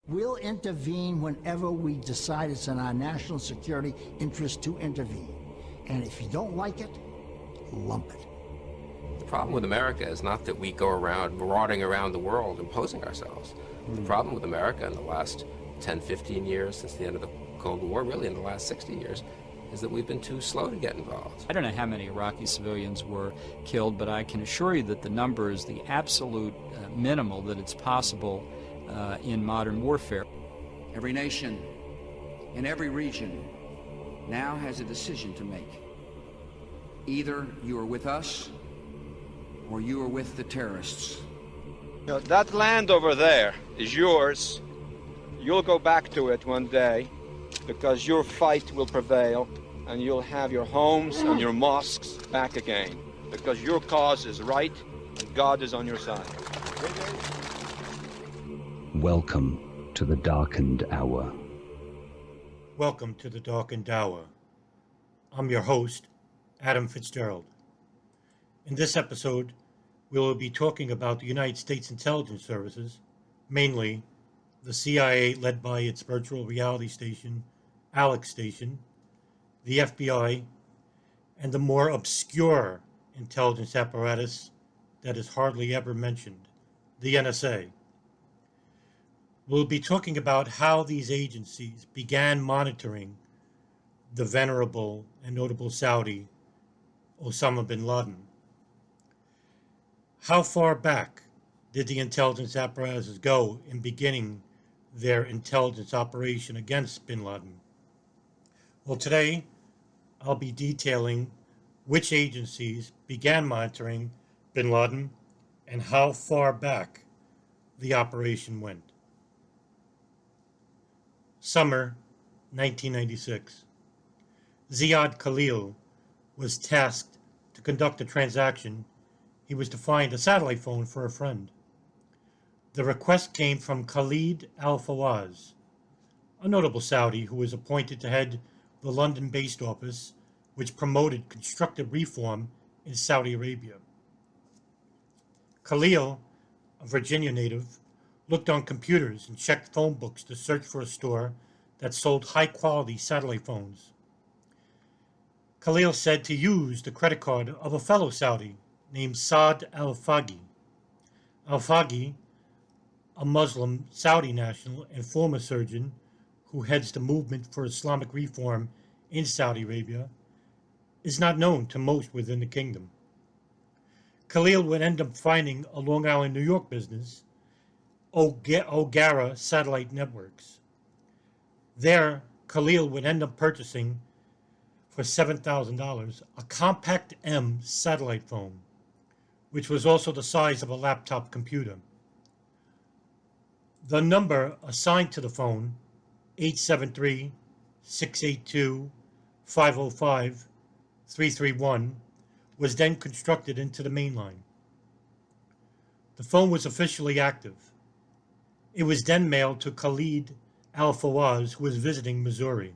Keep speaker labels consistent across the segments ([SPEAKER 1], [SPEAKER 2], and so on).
[SPEAKER 1] We'll intervene whenever we decide it's in our national security interest to intervene. And if you don't like it, lump it.
[SPEAKER 2] The problem with America is not that we go around marauding around the world imposing ourselves. The problem with America in the last 10, 15 years, since the end of the Cold War, really in the last 60 years, is that we've been too slow to get involved.
[SPEAKER 3] I don't know how many Iraqi civilians were killed, but I can assure you that the number is the absolute minimal that it's possible in modern warfare.
[SPEAKER 4] Every nation in every region now has a decision to make. Either you are with us or you are with the terrorists.
[SPEAKER 5] You know, that land over there is yours. You'll go back to it one day because your fight will prevail and you'll have your homes and your mosques back again because your cause is right and God is on your side.
[SPEAKER 6] Welcome to the Darkened Hour.
[SPEAKER 7] Welcome to the Darkened Hour. I'm your host, Adam Fitzgerald. In this episode, we will be talking about the United States intelligence services, mainly the CIA led by its virtual reality station, Alex Station, the FBI, and the more obscure intelligence apparatus that is hardly ever mentioned, the NSA. We'll be talking about how these agencies began monitoring the venerable and notable Saudi Osama Bin Laden. How far back did the intelligence apparatuses go in beginning their intelligence operation against Bin Laden? Well, today I'll be detailing which agencies began monitoring Bin Laden and how far back the operation went. Summer 1996. Ziad Khalil was tasked to conduct a transaction. He was to find a satellite phone for a friend. The request came from Khalid al-Fawaz, a notable Saudi who was appointed to head the London-based office which promoted constructive reform in Saudi Arabia. Khalil, a Virginia native, looked on computers and checked phone books to search for a store that sold high-quality satellite phones. Khalil said to use the credit card of a fellow Saudi named Saad al-Faghi. Al-Faghi, a Muslim Saudi national and former surgeon who heads the movement for Islamic reform in Saudi Arabia, is not known to most within the kingdom. Khalil would end up finding a Long Island, New York business, Ogara Satellite Networks. There, Khalil would end up purchasing for $7,000 a Compact M satellite phone, which was also the size of a laptop computer. The number assigned to the phone, 873-682-505-331, was then constructed into the main line. The phone was officially active. It was then mailed to Khalid al-Fawaz, who was visiting Missouri.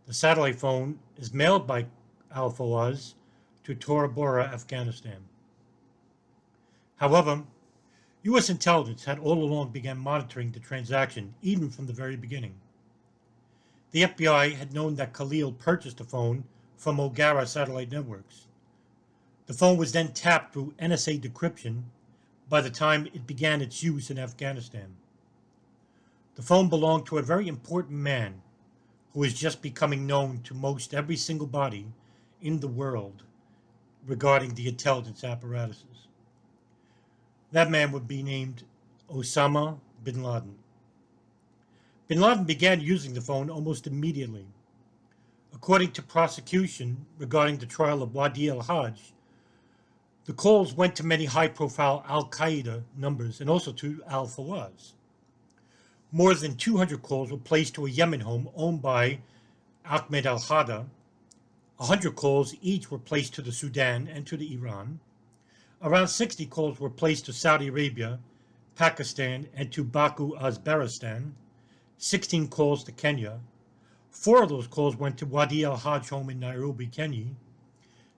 [SPEAKER 7] The satellite phone is mailed by al-Fawaz to Tora Bora, Afghanistan. However, U.S. intelligence had all along begun monitoring the transaction, even from the very beginning. The FBI had known that Khalil purchased the phone from Ogara Satellite Networks. The phone was then tapped through NSA decryption by the time it began its use in Afghanistan. The phone belonged to a very important man who is just becoming known to most every single body in the world regarding the intelligence apparatuses. That man would be named Osama Bin Laden. Bin Laden began using the phone almost immediately. According to prosecution regarding the trial of Wadi al-Hajj, the calls went to many high-profile al-Qaeda numbers and also to al-Fawaz. More than 200 calls were placed to a Yemen home owned by Ahmed al-Hada. 100 calls each were placed to the Sudan and to the Iran. Around 60 calls were placed to Saudi Arabia, Pakistan, and to Baku, Uzbekistan. 16 calls to Kenya. 4 of those calls went to Wadi al-Hajj home in Nairobi, Kenya.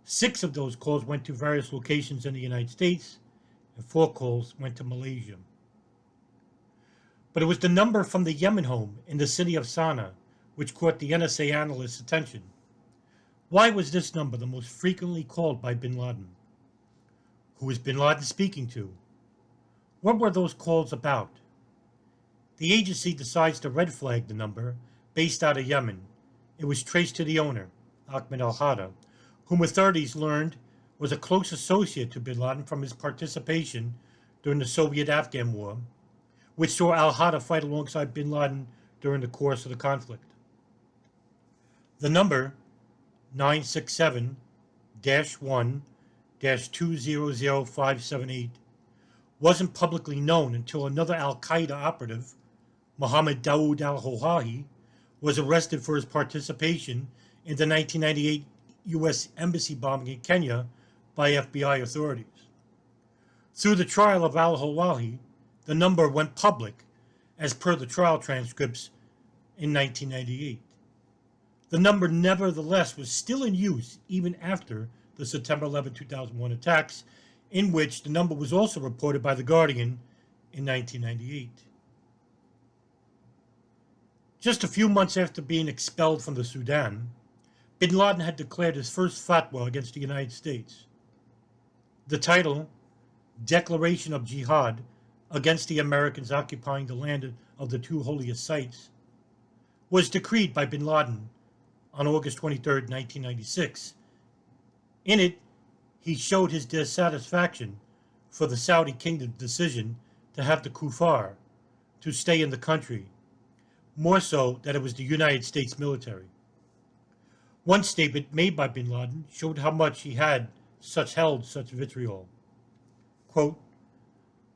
[SPEAKER 7] 6 of those calls went to various locations in the United States, and 4 calls went to Malaysia. But it was the number from the Yemen home in the city of Sana'a which caught the NSA analyst's attention. Why was this number the most frequently called by Bin Laden? Who was Bin Laden speaking to? What were those calls about? The agency decides to red flag the number based out of Yemen. It was traced to the owner, Ahmed al-Hada, whom authorities learned was a close associate to Bin Laden from his participation during the Soviet-Afghan War, which saw al-Hada fight alongside Bin Laden during the course of the conflict. The number 967-1-200578 wasn't publicly known until another al-Qaeda operative, Mohammed Dawood al-Hohahi, was arrested for his participation in the 1998 U.S. Embassy bombing in Kenya by FBI authorities. Through the trial of al-Hohahi, the number went public, as per the trial transcripts in 1998. The number, nevertheless, was still in use even after the September 11, 2001 attacks, in which the number was also reported by The Guardian in 1998. Just a few months after being expelled from the Sudan, Bin Laden had declared his first fatwa against the United States. The title, Declaration of Jihad against the Americans occupying the land of the two holiest sites, was decreed by Bin Laden on August 23, 1996. In it, he showed his dissatisfaction for the Saudi kingdom's decision to have the kuffar to stay in the country, more so that it was the United States military. One statement made by Bin Laden showed how much he had held such vitriol. Quote,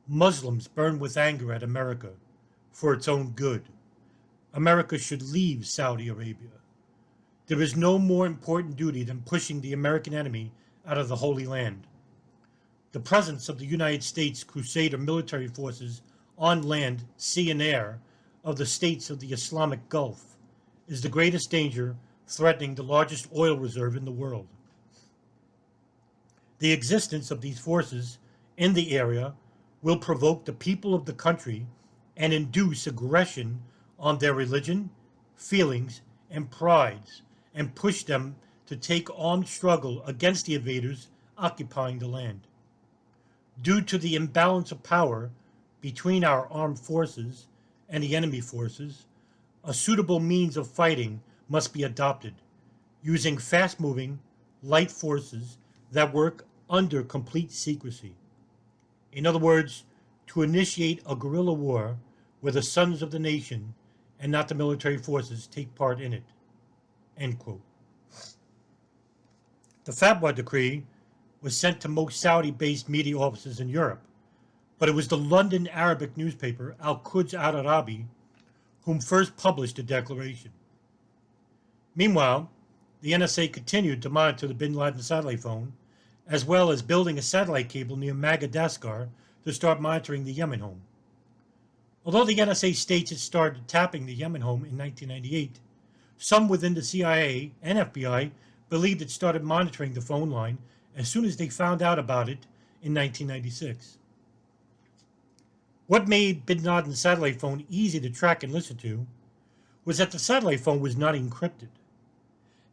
[SPEAKER 7] Muslims burn with anger at America for its own good. America should leave Saudi Arabia. There is no more important duty than pushing the American enemy out of the Holy Land. The presence of the United States Crusader military forces on land, sea, and air of the states of the Islamic Gulf is the greatest danger threatening the largest oil reserve in the world. The existence of these forces in the area will provoke the people of the country and induce aggression on their religion, feelings, and prides, and push them to take on struggle against the invaders occupying the land. Due to the imbalance of power between our armed forces and the enemy forces, a suitable means of fighting must be adopted, using fast-moving, light forces that work under complete secrecy. In other words, to initiate a guerrilla war where the sons of the nation and not the military forces take part in it. End quote. The fatwa decree was sent to most Saudi-based media offices in Europe, but it was the London Arabic newspaper Al-Quds Al-Arabi whom first published the declaration. Meanwhile, the NSA continued to monitor the Bin Laden satellite phone, as well as building a satellite cable near Madagascar to start monitoring the Yemen home. Although the NSA states it started tapping the Yemen home in 1998, some within the CIA and FBI believed it started monitoring the phone line as soon as they found out about it in 1996. What made Bin Laden's satellite phone easy to track and listen to was that the satellite phone was not encrypted.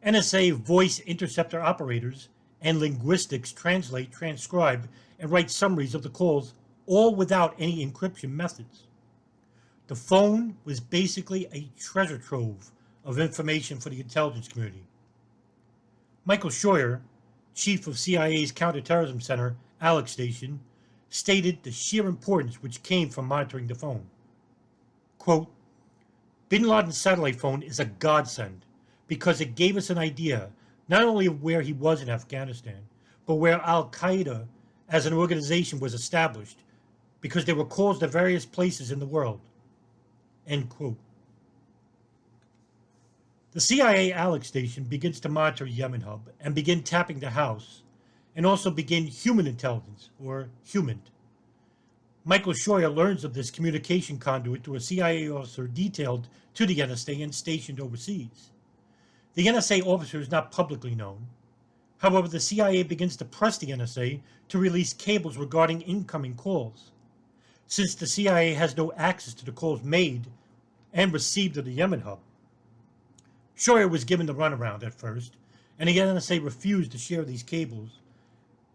[SPEAKER 7] NSA voice interceptor operators and linguistics translate, transcribe, and write summaries of the calls, all without any encryption methods. The phone was basically a treasure trove of information for the intelligence community. Michael Scheuer, chief of CIA's Counterterrorism Center, Alex Station, stated the sheer importance which came from monitoring the phone. Quote, Bin Laden's satellite phone is a godsend because it gave us an idea not only of where he was in Afghanistan, but where al-Qaeda as an organization was established, because there were calls to various places in the world. End quote. The CIA Alex Station begins to monitor Yemen hub and begin tapping the house, and also begin human intelligence, or HUMINT. Michael Scheuer learns of this communication conduit through a CIA officer detailed to the NSA and stationed overseas. The NSA officer is not publicly known. However, the CIA begins to press the NSA to release cables regarding incoming calls. since the CIA has no access to the calls made and received at the Yemen hub. Shoyer was given the runaround at first, and the NSA refused to share these cables.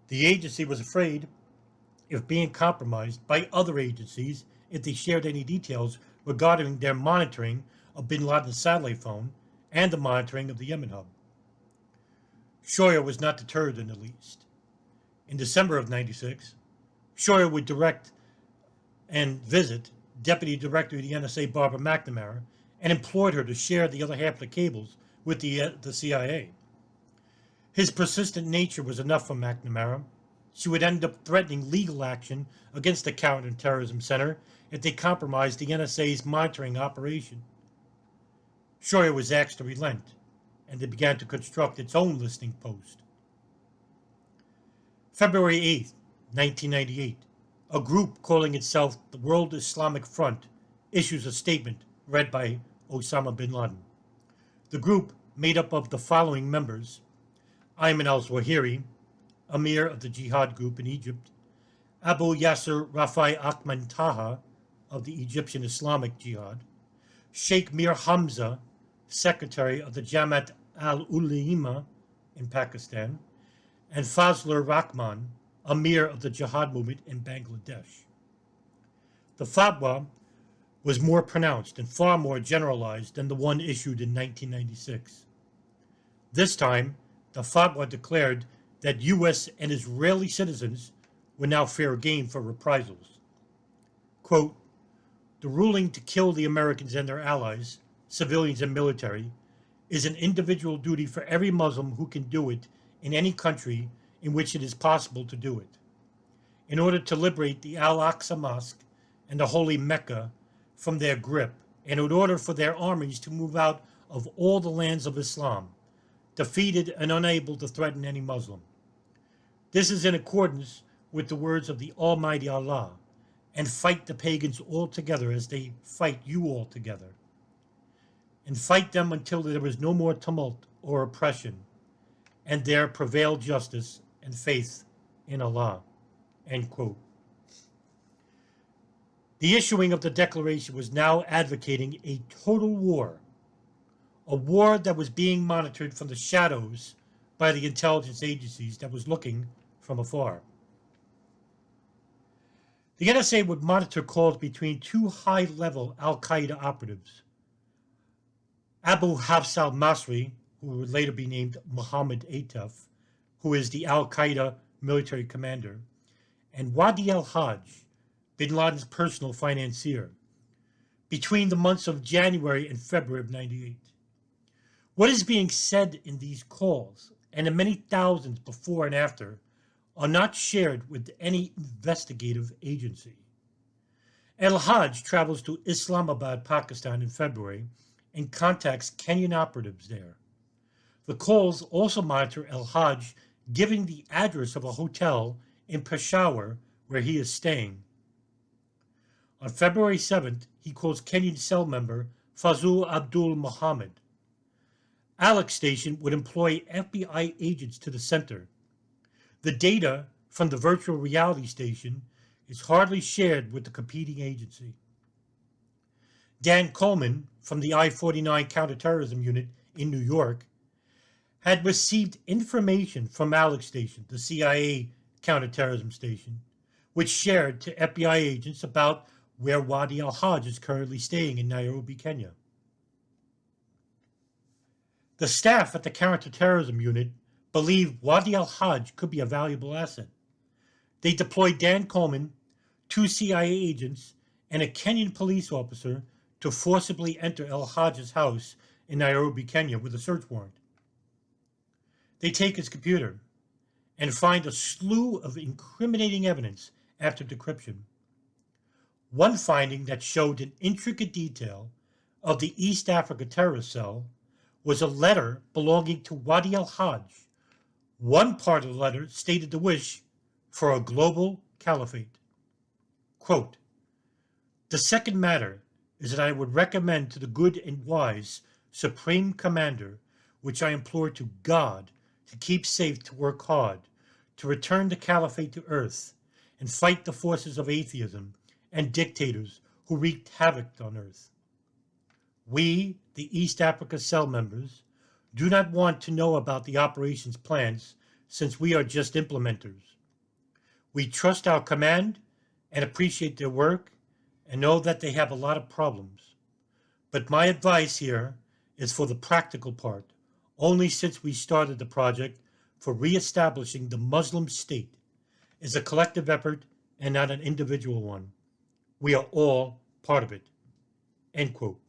[SPEAKER 7] The agency was afraid of being compromised by other agencies if they shared any details regarding their monitoring of Bin Laden's satellite phone and the monitoring of the Yemen hub. Shoyer was not deterred in the least. In December of '96, Shoyer would direct and visit Deputy Director of the NSA Barbara McNamara and implored her to share the other half of the cables with the CIA. His persistent nature was enough for McNamara. She would end up threatening legal action against the Counterterrorism Center if they compromised the NSA's monitoring operation. Shoyer was asked to relent, and they began to construct its own listening post. February 8, 1998, a group calling itself the World Islamic Front issues a statement read by Osama Bin Laden. The group, made up of the following members: Ayman al-Zawahiri, Emir of the Jihad group in Egypt; Abu Yasser Rafai Ahmed Taha of the Egyptian Islamic Jihad; Sheikh Mir Hamza, secretary of the Jamaat al-Ulema in Pakistan; and Fazlur Rahman, Emir of the Jihad movement in Bangladesh. The fatwa was more pronounced and far more generalized than the one issued in 1996. This time, the fatwa declared that U.S. and Israeli citizens were now fair game for reprisals. Quote, "The ruling to kill the Americans and their allies, civilians and military, is an individual duty for every Muslim who can do it in any country in which it is possible to do it. In order to liberate the Al-Aqsa Mosque and the Holy Mecca from their grip, and in order for their armies to move out of all the lands of Islam, defeated and unable to threaten any Muslim. This is in accordance with the words of the Almighty Allah, and fight the pagans all together as they fight you all together. And fight them until there is no more tumult or oppression, and there prevail justice and faith in Allah." End quote. The issuing of the declaration was now advocating a total war, a war that was being monitored from the shadows by the intelligence agencies that was looking from afar. The NSA would monitor calls between two high-level al-Qaeda operatives, Abu Hafs al-Masri, who would later be named Mohammed Atef, who is the al-Qaeda military commander, and Wadi al-Hajj, Bin Laden's personal financier, between the months of January and February of '98. What is being said in these calls, and in many thousands before and after, are not shared with any investigative agency. Al-Hajj travels to Islamabad, Pakistan in February and contacts Kenyan operatives there. The calls also monitor Al-Hajj giving the address of a hotel in Peshawar where he is staying. On February 7th, he calls Kenyan cell member Fazul Abdul Muhammad. Alex Station would employ FBI agents to the center. The data from the virtual reality station is hardly shared with the competing agency. Dan Coleman, from the I-49 Counterterrorism Unit in New York, had received information from Alex Station, the CIA counterterrorism station, which shared to FBI agents about where Wadi al-Hajj is currently staying in Nairobi, Kenya. The staff at the counterterrorism unit believed Wadi al-Hajj could be a valuable asset. They deployed Dan Coleman, 2 CIA agents, and a Kenyan police officer to forcibly enter al-Hajj's house in Nairobi, Kenya with a search warrant. They take his computer and find a slew of incriminating evidence after decryption. One finding that showed in intricate detail of the East Africa terrorist cell was a letter belonging to Wadi al-Hajj. One part of the letter stated the wish for a global caliphate. Quote, "The second matter is that I would recommend to the good and wise Supreme Commander, which I implore to God to keep safe, to work hard, to return the caliphate to earth, and fight the forces of atheism, and dictators who wreaked havoc on Earth. We, the East Africa cell members, do not want to know about the operations plans since we are just implementers. We trust our command and appreciate their work and know that they have a lot of problems. But my advice here is for the practical part, only since we started the project for reestablishing the Muslim state is a collective effort and not an individual one. We are all part of it. End quote.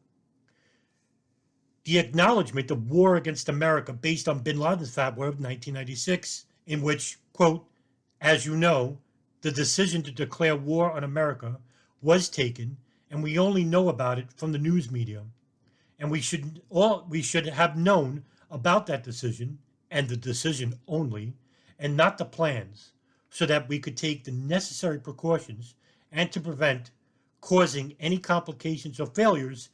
[SPEAKER 7] The acknowledgement of war against America based on Bin Laden's fatwa of 1996, in which, quote, as you know, the decision to declare war on America was taken, and we only know about it from the news media. And we should have known about that decision, and the decision only, and not the plans, so that we could take the necessary precautions and to prevent causing any complications or failures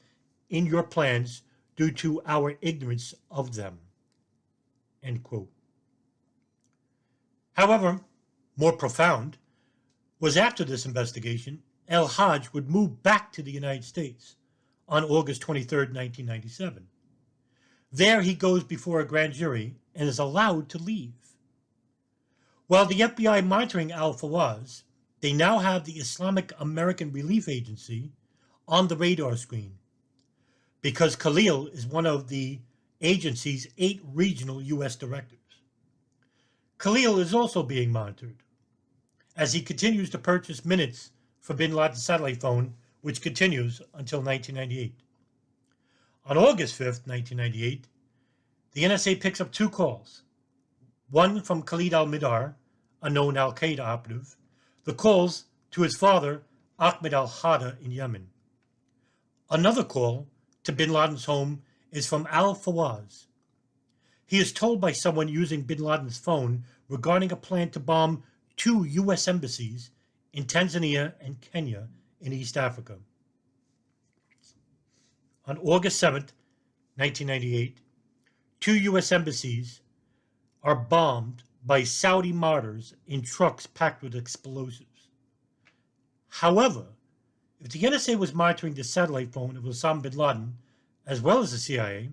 [SPEAKER 7] in your plans due to our ignorance of them. End quote. However, more profound was after this investigation, al-Hada would move back to the United States on August 23, 1997. There he goes before a grand jury and is allowed to leave. While the FBI monitoring al-Fawaz, they now have the Islamic American Relief Agency on the radar screen, because Khalil is one of the agency's 8 regional U.S. directors. Khalil is also being monitored as he continues to purchase minutes for Bin Laden's satellite phone, which continues until 1998. On August 5th, 1998, the NSA picks up 2 calls, one from Khalid al-Mihdhar, a known al-Qaeda operative, the calls to his father, Ahmed al-Hada in Yemen. Another call to Bin Laden's home is from al-Fawaz. He is told by someone using Bin Laden's phone regarding a plan to bomb 2 U.S. embassies in Tanzania and Kenya in East Africa. On August 7th, 1998, 2 U.S. embassies are bombed by Saudi martyrs in trucks packed with explosives. However, if the NSA was monitoring the satellite phone of Osama Bin Laden, as well as the CIA,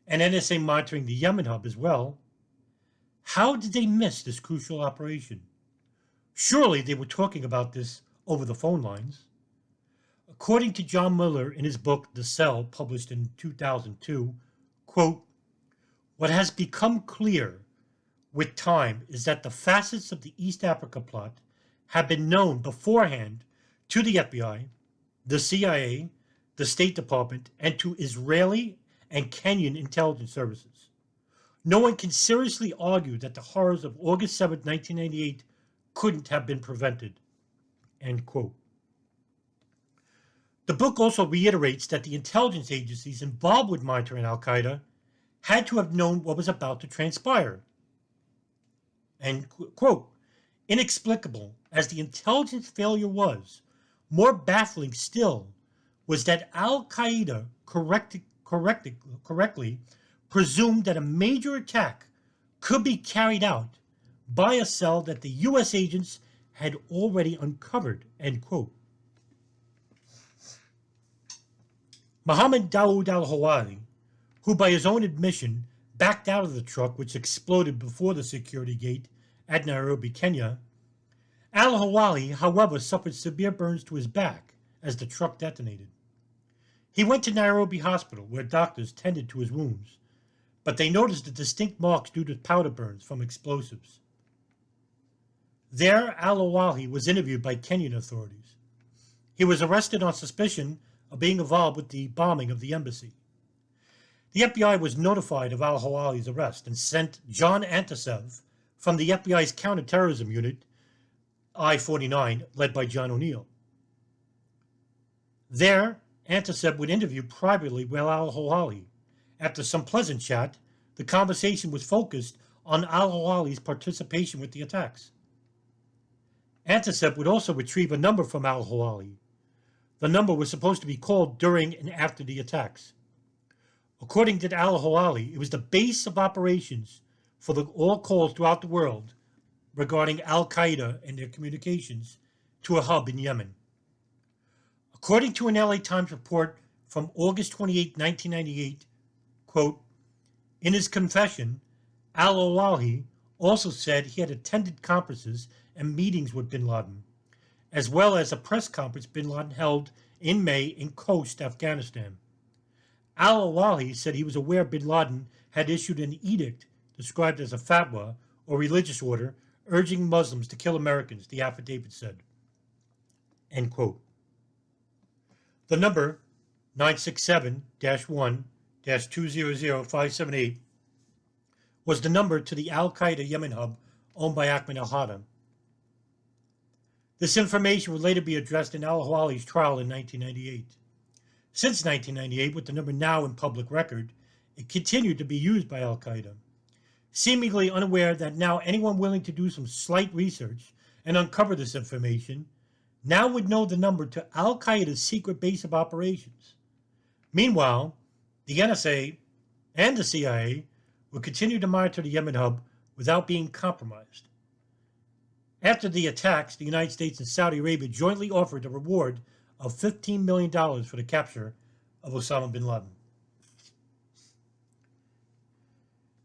[SPEAKER 7] and NSA monitoring the Yemen hub as well, how did they miss this crucial operation? Surely they were talking about this over the phone lines. According to John Miller in his book, The Cell, published in 2002, quote, what has become clear with time is that the facets of the East Africa plot have been known beforehand to the FBI, the CIA, the State Department, and to Israeli and Kenyan intelligence services. No one can seriously argue that the horrors of August 7, 1998 couldn't have been prevented. End quote. The book also reiterates that the intelligence agencies involved with monitoring al-Qaeda had to have known what was about to transpire. And quote, inexplicable as the intelligence failure was, more baffling still was that al-Qaeda correctly presumed that a major attack could be carried out by a cell that the U.S. agents had already uncovered, end quote. Mohammed Daoud al-Hawali, who by his own admission backed out of the truck which exploded before the security gate at Nairobi, Kenya, al-Hawali, however, suffered severe burns to his back as the truck detonated. He went to Nairobi Hospital where doctors tended to his wounds, but they noticed the distinct marks due to powder burns from explosives. There, al-Hawali was interviewed by Kenyan authorities. He was arrested on suspicion of being involved with the bombing of the embassy. The FBI was notified of al-Hawali's arrest and sent John Antisev from the FBI's counterterrorism unit, I-49, led by John O'Neill. There, Antisev would interview privately with al-Hawali. After some pleasant chat, the conversation was focused on al-Hawali's participation with the attacks. Antisev would also retrieve a number from al-Hawali. The number was supposed to be called during and after the attacks. According to al-Hawali, it was the base of operations for all calls throughout the world regarding al-Qaeda and their communications to a hub in Yemen. According to an LA Times report from August 28, 1998, quote, in his confession, al-Awlaki also said he had attended conferences and meetings with bin Laden, as well as a press conference bin Laden held in May in Khost, Afghanistan. Al-Awlaki said he was aware bin Laden had issued an edict described as a fatwa, or religious order, urging Muslims to kill Americans, the affidavit said. End quote. The number 967-1-200578 was the number to the al-Qaeda Yemen hub owned by Ahmed al-Hada. This information would later be addressed in al-Awlali's trial in 1998. Since 1998, with the number now in public record, it continued to be used by al-Qaeda, seemingly unaware that now anyone willing to do some slight research and uncover this information now would know the number to al-Qaeda's secret base of operations. Meanwhile, the NSA and the CIA would continue to monitor the Yemen hub without being compromised. After the attacks, the United States and Saudi Arabia jointly offered a reward of $15 million for the capture of Osama bin Laden.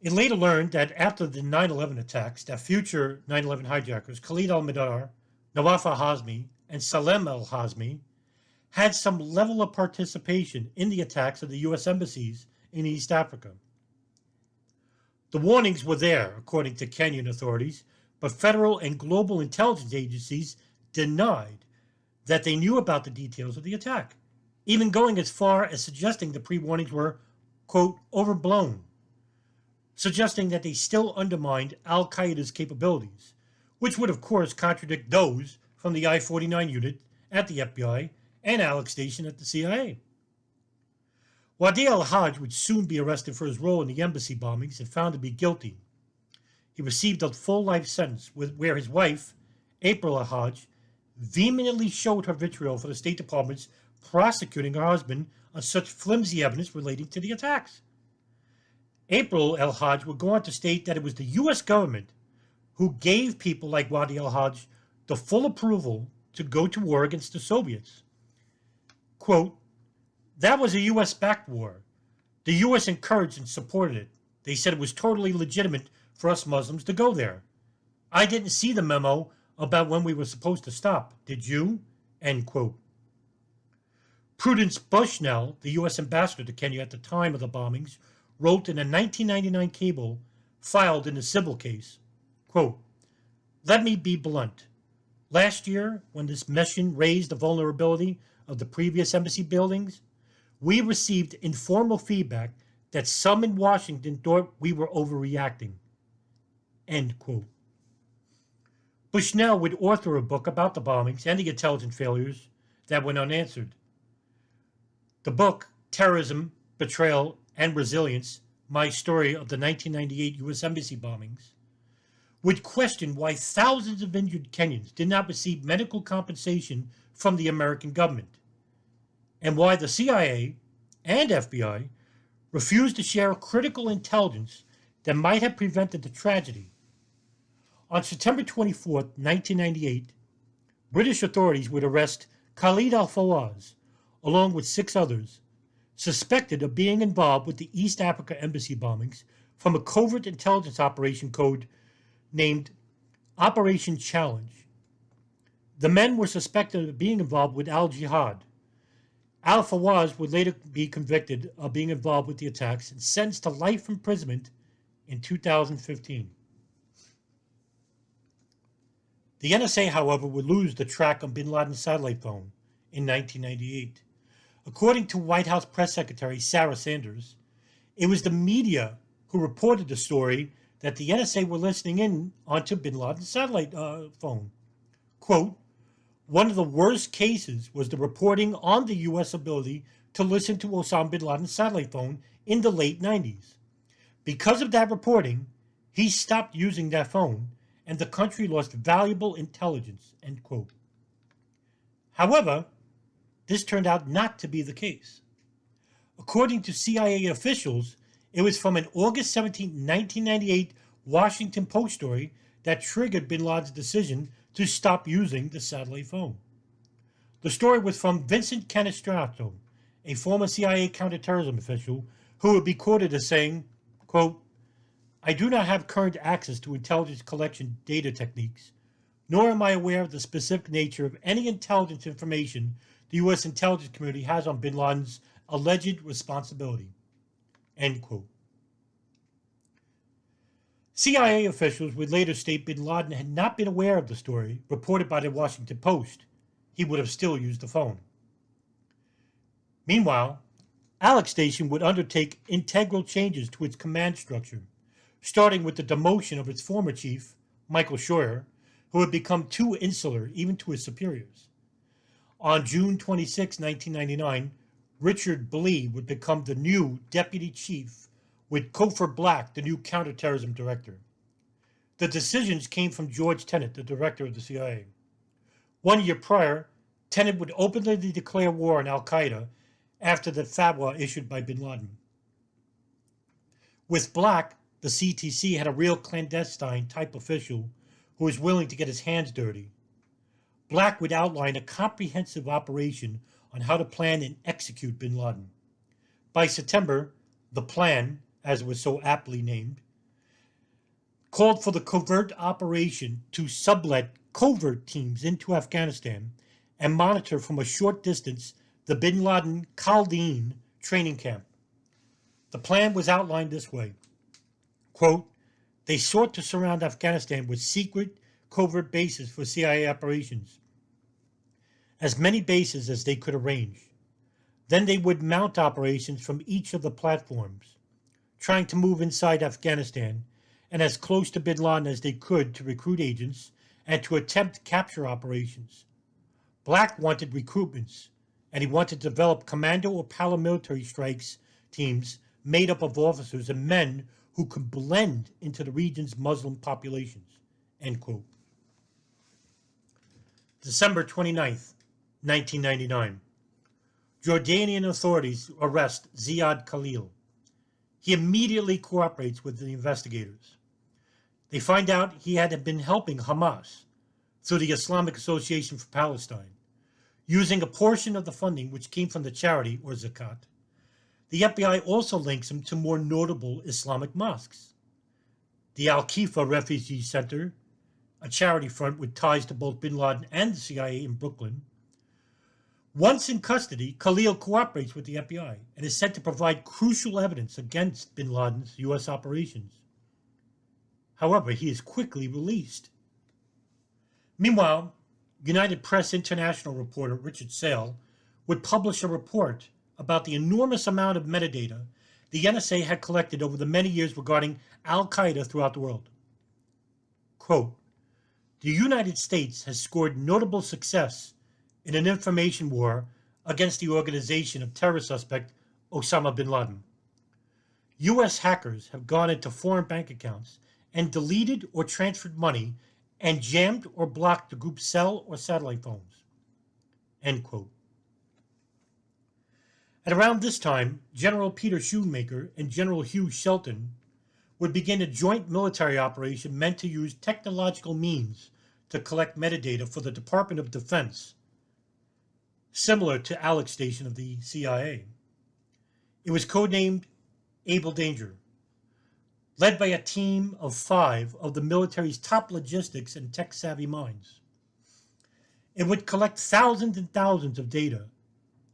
[SPEAKER 7] It later learned that after the 9/11 attacks, that future 9/11 hijackers Khalid al-Mihdhar, Nawaf al-Hazmi, and Salem al-Hazmi had some level of participation in the attacks of the U.S. embassies in East Africa. The warnings were there, according to Kenyan authorities, but federal and global intelligence agencies denied that they knew about the details of the attack, even going as far as suggesting the pre-warnings were, quote, overblown, suggesting that they still undermined al-Qaeda's capabilities, which would, of course, contradict those from the I-49 unit at the FBI and Alex Station at the CIA. Wadi al-Hajj would soon be arrested for his role in the embassy bombings and found to be guilty. He received a full life sentence where his wife, April al-Hajj, vehemently showed her vitriol for the State Department's prosecuting her husband on such flimsy evidence relating to the attacks. April al-Hajj would go on to state that it was the U.S. government who gave people like Wadi al-Hajj the full approval to go to war against the Soviets. Quote, that was a U.S.-backed war. The U.S. encouraged and supported it. They said it was totally legitimate for us Muslims to go there. I didn't see the memo about when we were supposed to stop. Did you? End quote. Prudence Bushnell, the U.S. ambassador to Kenya at the time of the bombings, wrote in a 1999 cable filed in a civil case, quote, let me be blunt. Last year, when this mission raised the vulnerability of the previous embassy buildings, we received informal feedback that some in Washington thought we were overreacting. End quote. Bushnell would author a book about the bombings and the intelligence failures that went unanswered. The book, Terrorism, Betrayal, and Resilience, My Story of the 1998 U.S. Embassy Bombings, would question why thousands of injured Kenyans did not receive medical compensation from the American government, and why the CIA and FBI refused to share critical intelligence that might have prevented the tragedy. On September 24, 1998, British authorities would arrest Khalid al-Fawaz, along with 6 others, suspected of being involved with the East Africa embassy bombings from a covert intelligence operation code named Operation Challenge. The men were suspected of being involved with al-Jihad. Al-Fawaz would later be convicted of being involved with the attacks and sentenced to life imprisonment in 2015. The NSA, however, would lose the track on bin Laden's satellite phone in 1998. According to White House Press Secretary Sarah Sanders, it was the media who reported the story that the NSA were listening in onto bin Laden's satellite phone. Quote, one of the worst cases was the reporting on the U.S. ability to listen to Osama bin Laden's satellite phone in the late 90s. Because of that reporting, he stopped using that phone, and the country lost valuable intelligence, end quote. However, this turned out not to be the case. According to CIA officials, it was from an August 17, 1998 Washington Post story that triggered bin Laden's decision to stop using the satellite phone. The story was from Vincent Canestrato, a former CIA counterterrorism official who would be quoted as saying, quote, "I do not have current access to intelligence collection data techniques, nor am I aware of the specific nature of any intelligence information the U.S. intelligence community has on bin Laden's alleged responsibility." End quote. CIA officials would later state bin Laden had not been aware of the story reported by the Washington Post. He would have still used the phone. Meanwhile, Alex Station would undertake integral changes to its command structure, starting with the demotion of its former chief, Michael Scheuer, who had become too insular even to his superiors. On June 26, 1999, Richard Blee would become the new deputy chief, with Cofer Black the new counterterrorism director. The decisions came from George Tenet, the director of the CIA. 1 year prior, Tenet would openly declare war on al-Qaeda after the fatwa issued by bin Laden. With Black, the CTC had a real clandestine type official who was willing to get his hands dirty. Black would outline a comprehensive operation on how to plan and execute bin Laden. By September, the plan, as it was so aptly named, called for the covert operation to sublet covert teams into Afghanistan and monitor from a short distance the bin Laden Khaldean training camp. The plan was outlined this way. Quote, "They sought to surround Afghanistan with secret covert bases for CIA operations, as many bases as they could arrange. Then they would mount operations from each of the platforms, trying to move inside Afghanistan and as close to bin Laden as they could to recruit agents and to attempt capture operations. Black wanted recruitments, and he wanted to develop commando or paramilitary strikes teams made up of officers and men who could blend into the region's Muslim populations." End quote. December 29th, 1999. Jordanian authorities arrest Ziad Khalil. He immediately cooperates with the investigators. They find out he had been helping Hamas through the Islamic Association for Palestine, using a portion of the funding which came from the charity, or zakat. The FBI also links him to more notable Islamic mosques. The Al-Khifa Refugee Center, a charity front with ties to both bin Laden and the CIA in Brooklyn. Once in custody, Khalil cooperates with the FBI and is said to provide crucial evidence against bin Laden's U.S. operations. However, he is quickly released. Meanwhile, United Press International reporter Richard Sale would publish a report about the enormous amount of metadata the NSA had collected over the many years regarding al-Qaeda throughout the world. Quote, "The United States has scored notable success in an information war against the organization of terror suspect Osama Bin Laden. U.S. hackers have gone into foreign bank accounts and deleted or transferred money and jammed or blocked the group's cell or satellite phones." End quote. At around this time, General Peter Shoemaker and General Hugh Shelton would begin a joint military operation meant to use technological means to collect metadata for the Department of Defense, similar to Alex Station of the CIA. It was codenamed Able Danger, led by a team of 5 of the military's top logistics and tech-savvy minds. It would collect thousands and thousands of data,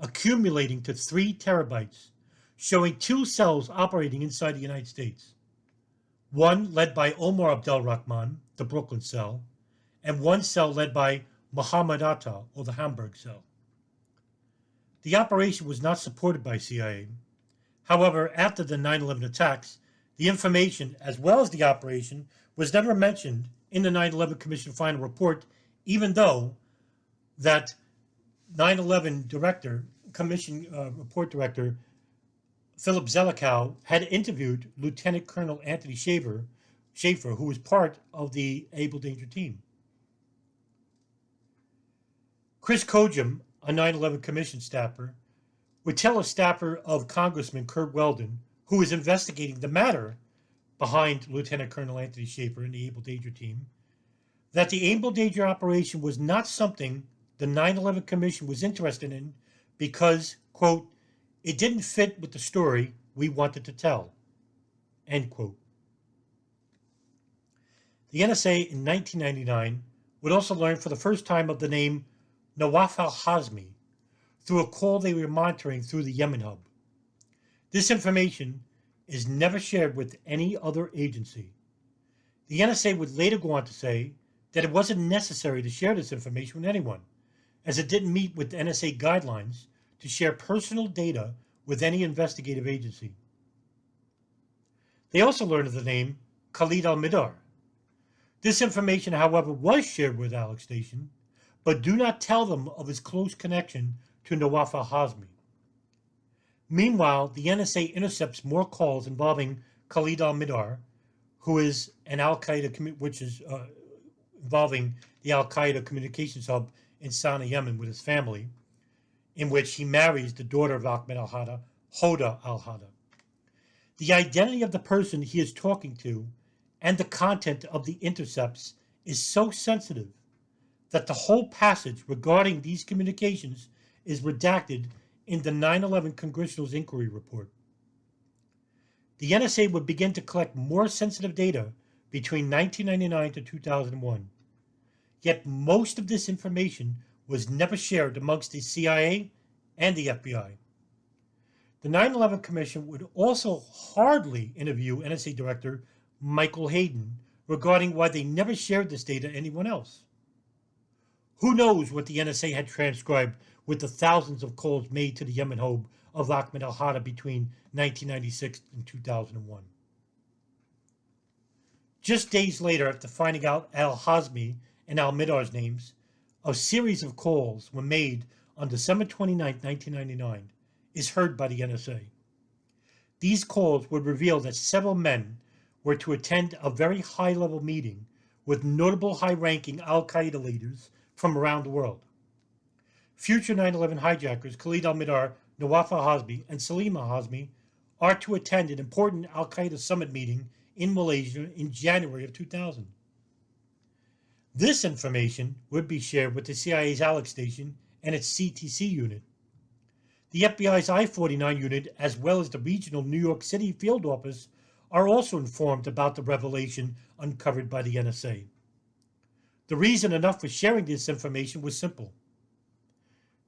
[SPEAKER 7] accumulating to 3 terabytes, showing 2 cells operating inside the United States. One led by Omar Abdel Rahman, the Brooklyn cell, and one cell led by Mohammed Atta, or the Hamburg cell. The operation was not supported by CIA. However, after the 9/11 attacks, the information, as well as the operation, was never mentioned in the 9/11 Commission final report, even though that 9/11 director, Commission report director, Philip Zelikow, had interviewed Lieutenant Colonel Anthony Schaefer, who was part of the Able Danger team. Chris Kojum, a 9/11 Commission staffer, would tell a staffer of Congressman Kurt Weldon, who was investigating the matter behind Lieutenant Colonel Anthony Schaefer and the Able Danger team, that the Able Danger operation was not something the 9/11 Commission was interested in because, quote, it didn't fit with the story we wanted to tell, end quote. The NSA in 1999 would also learn for the first time of the name Nawaf al-Hazmi through a call they were monitoring through the Yemen hub. This information is never shared with any other agency. The NSA would later go on to say that it wasn't necessary to share this information with anyone, as it didn't meet with NSA guidelines to share personal data with any investigative agency. They also learned of the name Khalid al-Mihdhar. This information, however, was shared with Alex Station, but do not tell them of his close connection to Nawaf al-Hazmi. Meanwhile, the NSA intercepts more calls involving Khalid al-Mihdhar, who is an al-Qaeda, which is involving the al-Qaeda communications hub in Sana'a, Yemen, with his family, in which he marries the daughter of Ahmed al-Hada, Hoda al-Hada. The identity of the person he is talking to and the content of the intercepts is so sensitive that the whole passage regarding these communications is redacted in the 9/11 Congressional Inquiry Report. The NSA would begin to collect more sensitive data between 1999 to 2001. Yet most of this information was never shared amongst the CIA and the FBI. The 9/11 Commission would also hardly interview NSA Director Michael Hayden regarding why they never shared this data to anyone else. Who knows what the NSA had transcribed with the thousands of calls made to the Yemen home of Ahmed al-Hada between 1996 and 2001. Just days later, after finding out al-Hazmi and al-Mihdhar's names, a series of calls were made on December 29, 1999, is heard by the NSA. These calls would reveal that several men were to attend a very high-level meeting with notable high-ranking al-Qaeda leaders from around the world. Future 9/11 hijackers Khalid al-Mihdhar, Nawaf al-Hazmi, and Salim al-Hazmi are to attend an important al-Qaeda summit meeting in Malaysia in January of 2000. This information would be shared with the CIA's Alex Station and its CTC unit. The FBI's I-49 unit, as well as the regional New York City field office, are also informed about the revelation uncovered by the NSA. The reason enough for sharing this information was simple.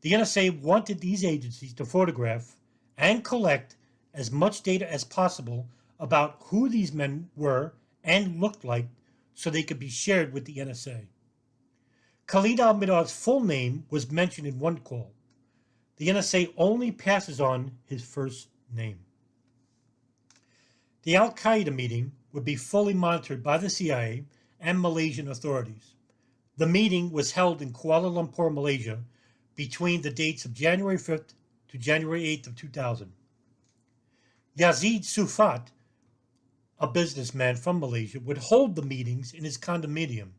[SPEAKER 7] The NSA wanted these agencies to photograph and collect as much data as possible about who these men were and looked like so they could be shared with the NSA. Khalid al-Mihdhar's full name was mentioned in one call. The NSA only passes on his first name. The al-Qaeda meeting would be fully monitored by the CIA and Malaysian authorities. The meeting was held in Kuala Lumpur, Malaysia, between the dates of January 5th to January 8th of 2000. Yazid Sufat, a businessman from Malaysia, would hold the meetings in his condominium.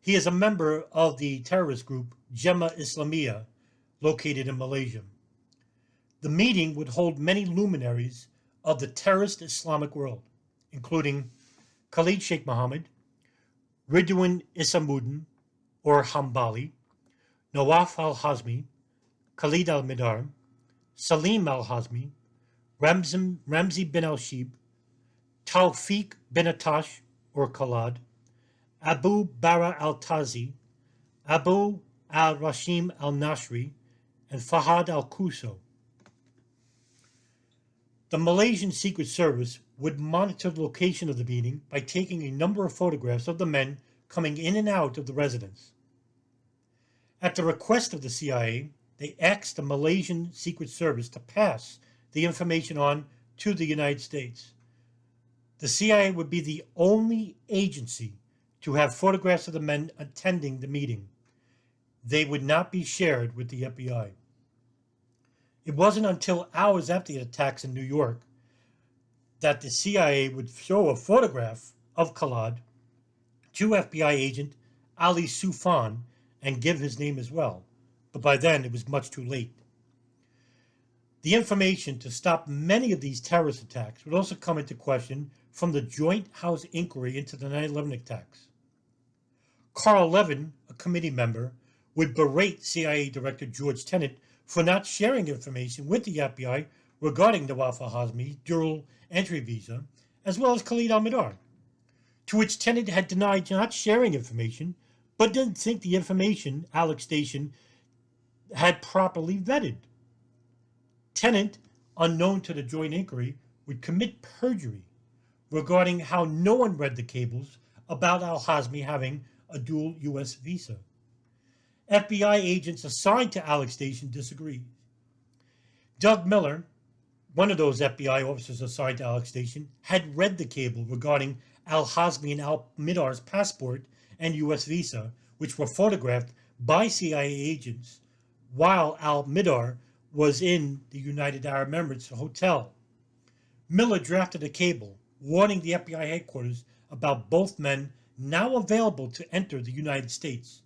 [SPEAKER 7] He is a member of the terrorist group Jemaah Islamiyah, located in Malaysia. The meeting would hold many luminaries of the terrorist Islamic world, including Khalid Sheikh Mohammed, Ridwan Isamuddin or Hambali, Nawaf al-Hazmi, Khalid al-Mihdhar, Salim al-Hazmi, Ramzi bin al-Shib, Tawfiq bin Atash or Khalad, Abu Bara al-Tazi, Abu al-Rashim al-Nashri, and Fahad al-Kuso. The Malaysian Secret Service would monitor the location of the meeting by taking a number of photographs of the men coming in and out of the residence. At the request of the CIA, they asked the Malaysian Secret Service to pass the information on to the United States. The CIA would be the only agency to have photographs of the men attending the meeting. They would not be shared with the FBI. It wasn't until hours after the attacks in New York that the CIA would show a photograph of Khalid to FBI agent Ali Soufan and give his name as well. But by then, it was much too late. The information to stop many of these terrorist attacks would also come into question from the Joint House inquiry into the 9/11 attacks. Carl Levin, a committee member, would berate CIA Director George Tenet for not sharing information with the FBI regarding Nawaf al-Hazmi's dual entry visa, as well as Khalid al-Mihdhar, to which Tenet had denied not sharing information, but didn't think the information Alex Station had properly vetted. Tenet, unknown to the joint inquiry, would commit perjury regarding how no one read the cables about al-Hazmi having a dual U.S. visa. FBI agents assigned to Alex Station disagreed. Doug Miller, one of those FBI officers assigned to Alex Station, had read the cable regarding al-Hazmi and al-Mihdhar's passport and U.S. visa, which were photographed by CIA agents while al-Mihdhar was in the United Arab Emirates hotel. Miller drafted a cable warning the FBI headquarters about both men now available to enter the United States,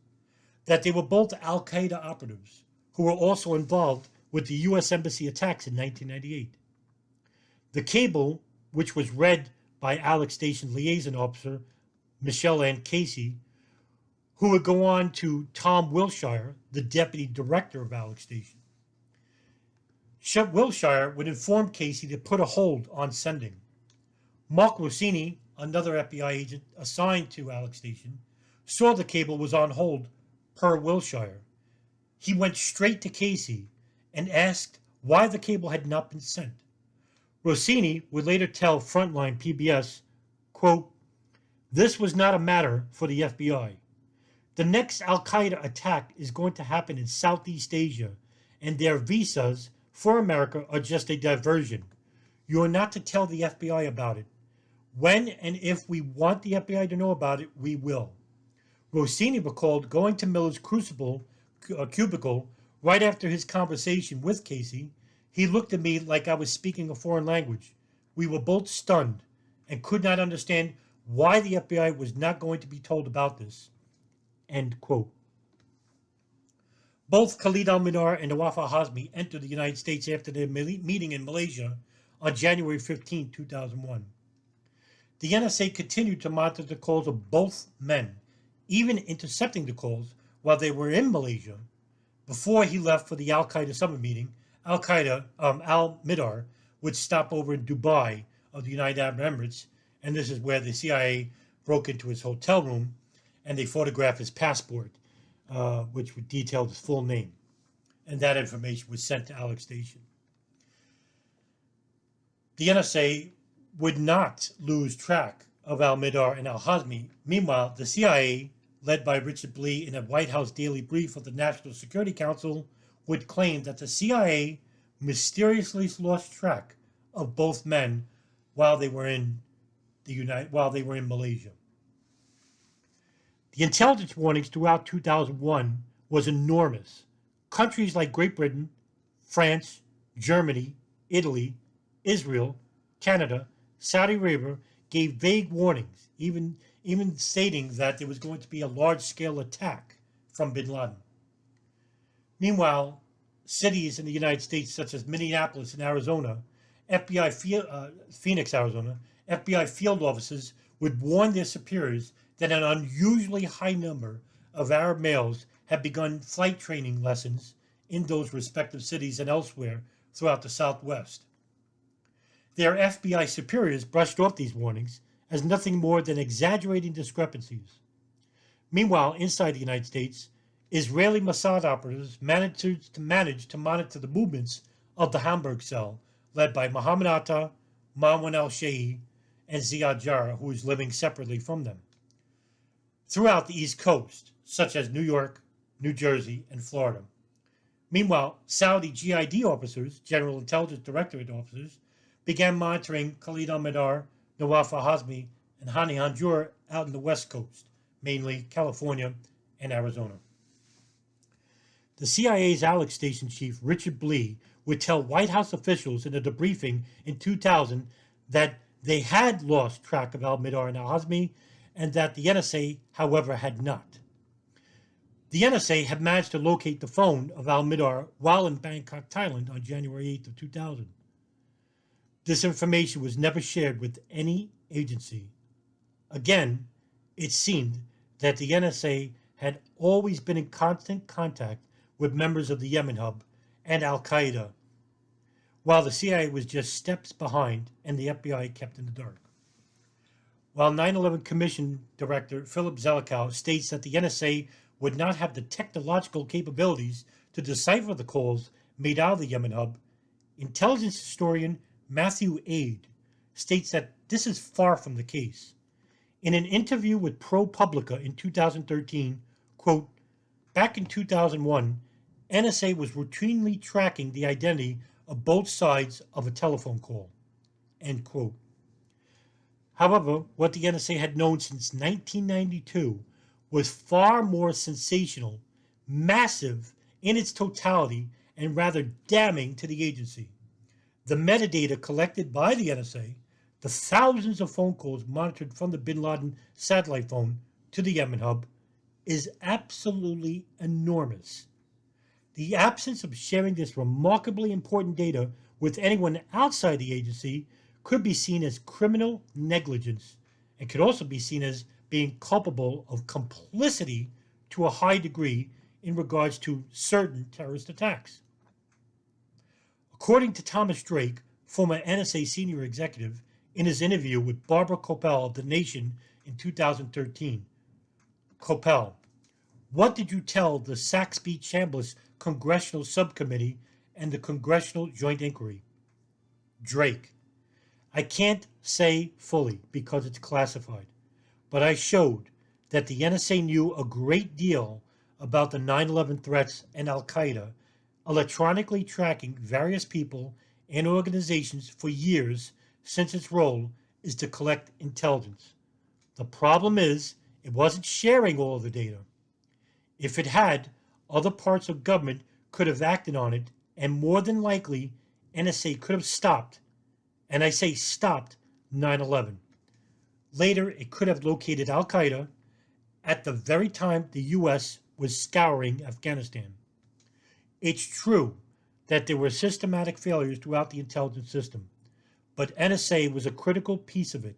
[SPEAKER 7] that they were both al-Qaeda operatives who were also involved with the U.S. Embassy attacks in 1998. The cable, which was read by Alex Station liaison officer Michelle Ann Casey, who would go on to Tom Wilshire, the deputy director of Alex Station. Wilshire would inform Casey to put a hold on sending. Mark Rossini, another FBI agent assigned to Alex Station, saw the cable was on hold per Wilshire. He went straight to Casey and asked why the cable had not been sent. Rossini would later tell Frontline PBS, quote, "This was not a matter for the FBI. The next al-Qaeda attack is going to happen in Southeast Asia, and their visas for America are just a diversion. You are not to tell the FBI about it. When and if we want the FBI to know about it, we will." Rossini recalled going to Miller's cubicle right after his conversation with Casey. "He looked at me like I was speaking a foreign language. We were both stunned and could not understand why the FBI was not going to be told about this." End quote. Both Khalid al-Mihdhar and Nawaf al-Hazmi entered the United States after their meeting in Malaysia on January 15, 2001. The NSA continued to monitor the calls of both men, even intercepting the calls while they were in Malaysia. Before he left for the al-Qaeda summit meeting, al-Mihdhar would stop over in Dubai of the United Arab Emirates, and this is where the CIA broke into his hotel room and they photographed his passport, which would detail his full name. And that information was sent to Alex Station. The NSA would not lose track of al-Mihdhar and al-Hazmi. Meanwhile, the CIA, led by Richard Blee in a White House daily brief of the National Security Council, would claim that the CIA mysteriously lost track of both men while they were in Malaysia. The intelligence warnings throughout 2001 was enormous. Countries like Great Britain, France, Germany, Italy, Israel, Canada, Saudi Arabia gave vague warnings, even stating that there was going to be a large-scale attack from Bin Laden. Meanwhile, cities in the United States such as Minneapolis and Arizona, Phoenix, Arizona, FBI field officers would warn their superiors that an unusually high number of Arab males had begun flight training lessons in those respective cities and elsewhere throughout the Southwest. Their FBI superiors brushed off these warnings as nothing more than exaggerating discrepancies. Meanwhile, inside the United States, Israeli Mossad operatives managed to monitor the movements of the Hamburg cell, led by Mohammed Atta, Marwan al-Shehhi, and Ziad Jarrah, who was living separately from them, throughout the East Coast, such as New York, New Jersey, and Florida. Meanwhile, Saudi GID officers, General Intelligence Directorate officers, began monitoring Khalid al-Mihdhar, Nawaf al-Hazmi, and Hani Hanjour out in the West Coast, mainly California and Arizona. The CIA's Alex Station chief, Richard Blee, would tell White House officials in a debriefing in 2000 that they had lost track of al-Mihdhar and al-Hazmi, and that the NSA, however, had not. The NSA had managed to locate the phone of al-Mihdhar while in Bangkok, Thailand on January 8th of 2000. This information was never shared with any agency. Again, it seemed that the NSA had always been in constant contact with members of the Yemen hub and al-Qaeda, while the CIA was just steps behind and the FBI kept in the dark. While 9/11 Commission Director Philip Zelikow states that the NSA would not have the technological capabilities to decipher the calls made out of the Yemen hub, intelligence historian Matthew Aid states that this is far from the case. In an interview with ProPublica in 2013, quote, "Back in 2001, NSA was routinely tracking the identity of both sides of a telephone call," end quote. However, what the NSA had known since 1992 was far more sensational, massive in its totality, and rather damning to the agency. The metadata collected by the NSA, the thousands of phone calls monitored from the Bin Laden satellite phone to the Yemen hub, is absolutely enormous. The absence of sharing this remarkably important data with anyone outside the agency could be seen as criminal negligence and could also be seen as being culpable of complicity to a high degree in regards to certain terrorist attacks. According to Thomas Drake, former NSA senior executive, in his interview with Barbara Koppel of The Nation in 2013, Koppel, "What did you tell the Saxby-Chambliss Congressional Subcommittee and the Congressional Joint Inquiry?" Drake, "I can't say fully because it's classified, but I showed that the NSA knew a great deal about the 9/11 threats and al-Qaeda, electronically tracking various people and organizations for years since its role is to collect intelligence. The problem is it wasn't sharing all of the data. If it had, other parts of government could have acted on it, and more than likely NSA could have stopped, and I say stopped, 9/11. Later, it could have located al-Qaeda at the very time the U.S. was scouring Afghanistan. It's true that there were systematic failures throughout the intelligence system, but NSA was a critical piece of it.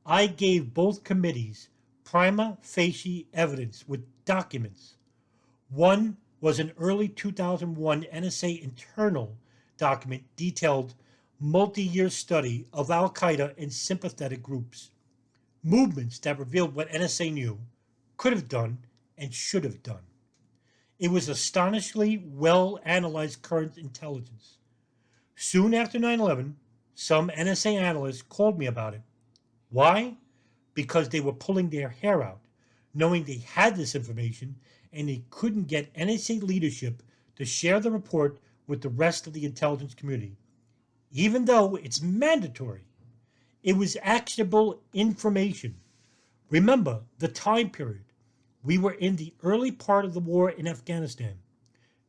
[SPEAKER 7] I gave both committees prima facie evidence with documents. One was an early 2001 NSA internal document detailed multi-year study of al-Qaeda and sympathetic groups, movements that revealed what NSA knew, could have done, and should have done. It was astonishingly well-analyzed current intelligence. Soon after 9/11, some NSA analysts called me about it. Why? Because they were pulling their hair out, knowing they had this information and they couldn't get NSA leadership to share the report with the rest of the intelligence community. Even though it's mandatory, it was actionable information. Remember the time period. We were in the early part of the war in Afghanistan.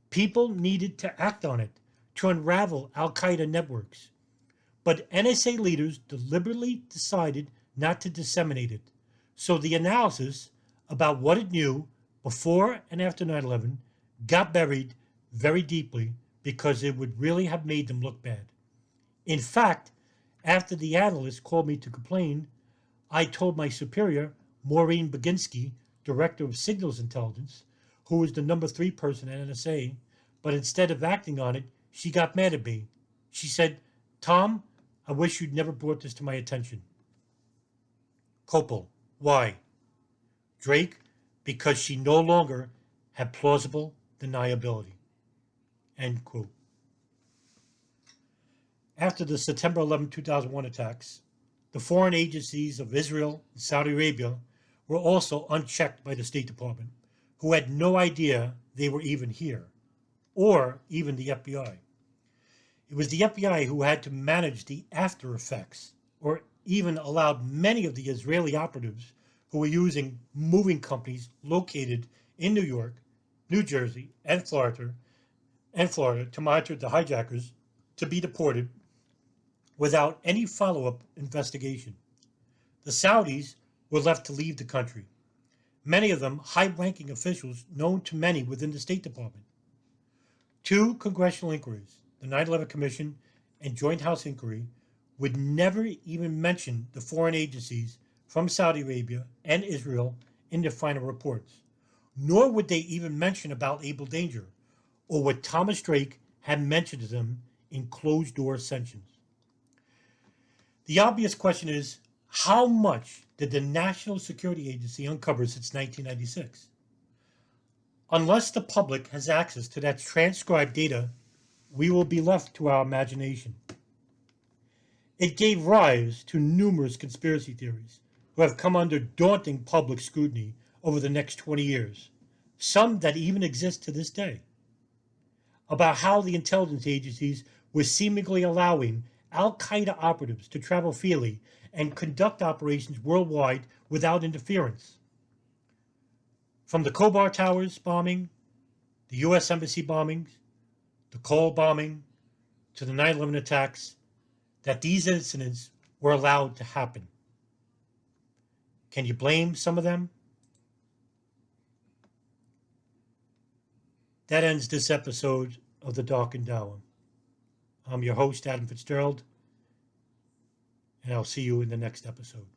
[SPEAKER 7] People needed to act on it to unravel al-Qaeda networks. But NSA leaders deliberately decided not to disseminate it. So the analysis about what it knew before and after 9/11 got buried very deeply because it would really have made them look bad. In fact, after the analyst called me to complain, I told my superior, Maureen Baginski, Director of Signals Intelligence, who was the number 3 person at NSA, but instead of acting on it, she got mad at me. She said, "Tom, I wish you'd never brought this to my attention." Koppel, why? Drake, because she no longer had plausible deniability. End quote. After the September 11, 2001 attacks, the foreign agencies of Israel and Saudi Arabia were also unchecked by the State Department, who had no idea they were even here, or even the FBI. It was the FBI who had to manage the after effects, or even allowed many of the Israeli operatives who were using moving companies located in New York, New Jersey, and Florida to monitor the hijackers to be deported without any follow-up investigation. The Saudis were left to leave the country, many of them high-ranking officials known to many within the State Department. 2 congressional inquiries, the 9/11 Commission and Joint House Inquiry, would never even mention the foreign agencies from Saudi Arabia and Israel in their final reports, nor would they even mention about Able Danger or what Thomas Drake had mentioned to them in closed-door sessions. The obvious question is, how much did the National Security Agency uncover since 1996? Unless the public has access to that transcribed data, we will be left to our imagination. It gave rise to numerous conspiracy theories who have come under daunting public scrutiny over the next 20 years, some that even exist to this day, about how the intelligence agencies were seemingly allowing al-Qaeda operatives to travel freely and conduct operations worldwide without interference. From the Khobar Towers bombing, the U.S. Embassy bombings, the Cole bombing, to the 9/11 attacks, that these incidents were allowed to happen. Can you blame some of them? That ends this episode of The Darkened Hour. I'm your host, Adam Fitzgerald, and I'll see you in the next episode.